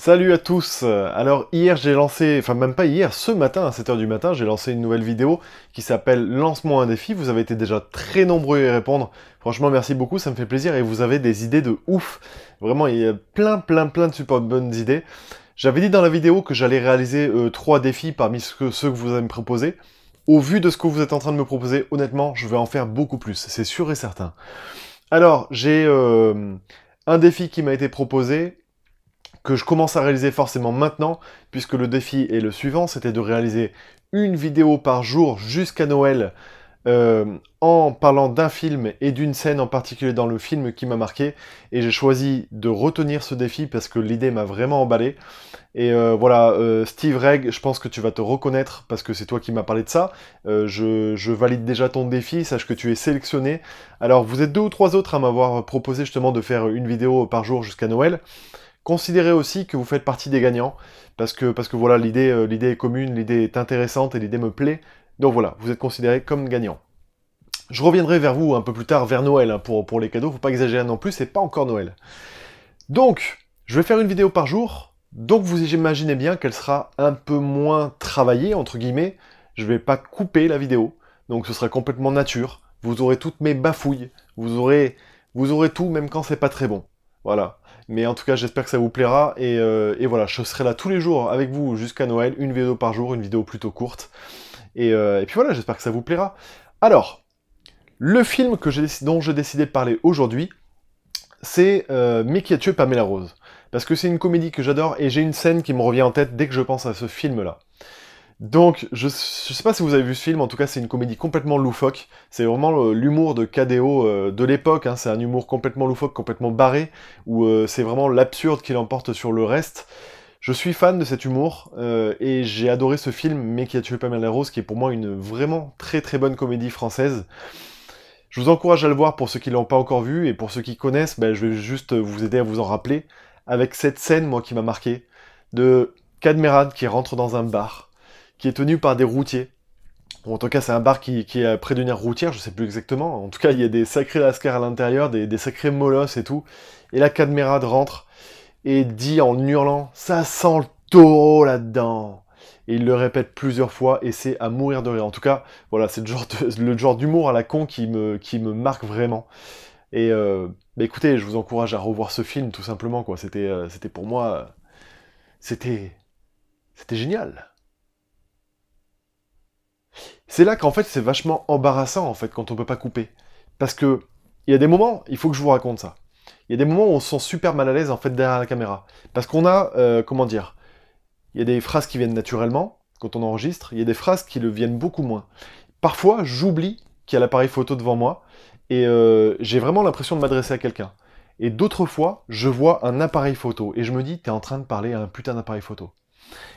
Salut à tous. Alors hier j'ai lancé, enfin même pas hier, ce matin à 7 h du matin, j'ai lancé une nouvelle vidéo qui s'appelle Lance-moi un défi. Vous avez été déjà très nombreux à y répondre. Franchement merci beaucoup, ça me fait plaisir et vous avez des idées de ouf. Vraiment il y a plein de super bonnes idées. J'avais dit dans la vidéo que j'allais réaliser 3 défis parmi ceux que vous avez me proposé. Au vu de ce que vous êtes en train de me proposer, honnêtement je vais en faire beaucoup plus, c'est sûr et certain. Alors j'ai un défi qui m'a été proposé, que je commence à réaliser forcément maintenant, puisque le défi est le suivant, c'était de réaliser une vidéo par jour jusqu'à Noël, en parlant d'un film et d'une scène en particulier dans le film qui m'a marqué, et j'ai choisi de retenir ce défi parce que l'idée m'a vraiment emballé. Et voilà, Steve Reg, je pense que tu vas te reconnaître parce que c'est toi qui m'as parlé de ça. Je valide déjà ton défi, sache que tu es sélectionné. Alors vous êtes 2 ou 3 autres à m'avoir proposé justement de faire une vidéo par jour jusqu'à Noël. Considérez aussi que vous faites partie des gagnants, parce que voilà, l'idée est commune, l'idée est intéressante et l'idée me plaît. Donc voilà, vous êtes considérés comme gagnants. Je reviendrai vers vous un peu plus tard, vers Noël, hein, pour les cadeaux, faut pas exagérer non plus, c'est pas encore Noël. Donc, je vais faire une vidéo par jour, donc vous imaginez bien qu'elle sera un peu moins travaillée, entre guillemets. Je vais pas couper la vidéo, donc ce sera complètement nature. Vous aurez toutes mes bafouilles, vous aurez tout, même quand c'est pas très bon. Voilà. Mais en tout cas, j'espère que ça vous plaira, et voilà, je serai là tous les jours avec vous jusqu'à Noël, une vidéo par jour, une vidéo plutôt courte. Et puis voilà, j'espère que ça vous plaira. Alors, le film dont j'ai décidé de parler aujourd'hui, c'est Mais qui a tué Pamela Rose. Parce que c'est une comédie que j'adore, et j'ai une scène qui me revient en tête dès que je pense à ce film-là. Donc, je sais pas si vous avez vu ce film, en tout cas c'est une comédie complètement loufoque, c'est vraiment l'humour de KDO de l'époque, hein. C'est un humour complètement loufoque, complètement barré, où c'est vraiment l'absurde qui l'emporte sur le reste. Je suis fan de cet humour, et j'ai adoré ce film, Mais qui a tué Pamela Rose, qui est pour moi une vraiment très bonne comédie française. Je vous encourage à le voir pour ceux qui l'ont pas encore vu, et pour ceux qui connaissent, ben, je vais juste vous aider à vous en rappeler, avec cette scène, moi, qui m'a marqué, de Cadmerade qui rentre dans un bar, qui est tenu par des routiers. Bon, en tout cas, c'est un bar qui est près d'une aire routière, je sais plus exactement. En tout cas, il y a des sacrés lascars à l'intérieur, des sacrés molosses et tout. Et là, Cadmerade rentre et dit en hurlant « Ça sent le taureau là-dedans !» Et il le répète plusieurs fois, et c'est à mourir de rire. En tout cas, voilà, c'est le genre d'humour à la con qui me marque vraiment. Et bah écoutez, je vous encourage à revoir ce film, tout simplement, quoi. C'était pour moi... c'était... C'était génial. C'est là qu'en fait c'est vachement embarrassant en fait quand on peut pas couper. Parce que il y a des moments, il faut que je vous raconte ça. Il y a des moments où on se sent super mal à l'aise en fait derrière la caméra. Parce qu'on a, comment dire, il y a des phrases qui viennent naturellement quand on enregistre, il y a des phrases qui le viennent beaucoup moins. Parfois j'oublie qu'il y a l'appareil photo devant moi, et j'ai vraiment l'impression de m'adresser à quelqu'un. Et d'autres fois, je vois un appareil photo, et je me dis, t'es en train de parler à un putain d'appareil photo.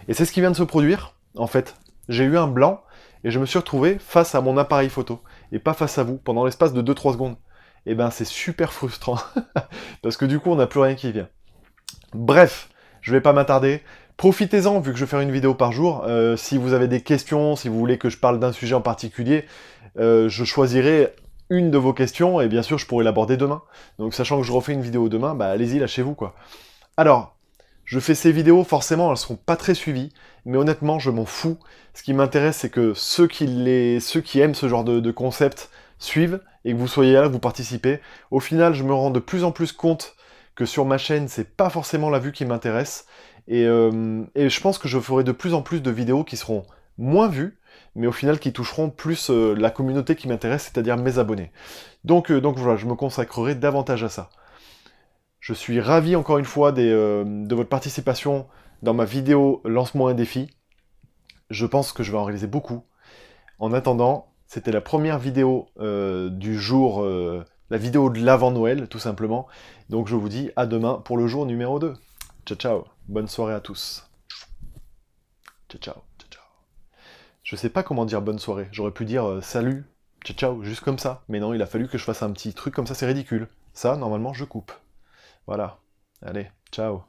Et c'est ce qui vient de se produire, en fait. J'ai eu un blanc, et je me suis retrouvé face à mon appareil photo, et pas face à vous, pendant l'espace de 2 3 secondes. Et ben c'est super frustrant, parce que du coup on n'a plus rien qui vient. Bref, je vais pas m'attarder. Profitez-en, vu que je vais faire une vidéo par jour. Si vous avez des questions, si vous voulez que je parle d'un sujet en particulier, je choisirai une de vos questions, et bien sûr je pourrai l'aborder demain. Donc sachant que je refais une vidéo demain, bah allez-y, lâchez-vous quoi. Alors, je fais ces vidéos, forcément, elles seront pas très suivies, mais honnêtement, je m'en fous. Ce qui m'intéresse, c'est que ceux qui aiment ce genre de concept suivent, et que vous soyez là, que vous participez. Au final, je me rends de plus en plus compte que sur ma chaîne, c'est pas forcément la vue qui m'intéresse, et je pense que je ferai de plus en plus de vidéos qui seront moins vues, mais au final qui toucheront plus la communauté qui m'intéresse, c'est-à-dire mes abonnés. Donc voilà, je me consacrerai davantage à ça. Je suis ravi encore une fois de votre participation dans ma vidéo Lance-moi un défi. Je pense que je vais en réaliser beaucoup. En attendant, c'était la première vidéo du jour, la vidéo de l'avant-Noël, tout simplement. Donc je vous dis à demain pour le jour numéro 2. Ciao, ciao. Bonne soirée à tous. Ciao, ciao. Ciao, ciao. Je sais pas comment dire bonne soirée. J'aurais pu dire salut, ciao, ciao, juste comme ça. Mais non, il a fallu que je fasse un petit truc comme ça, c'est ridicule. Ça, normalement, je coupe. Voilà. Allez, ciao.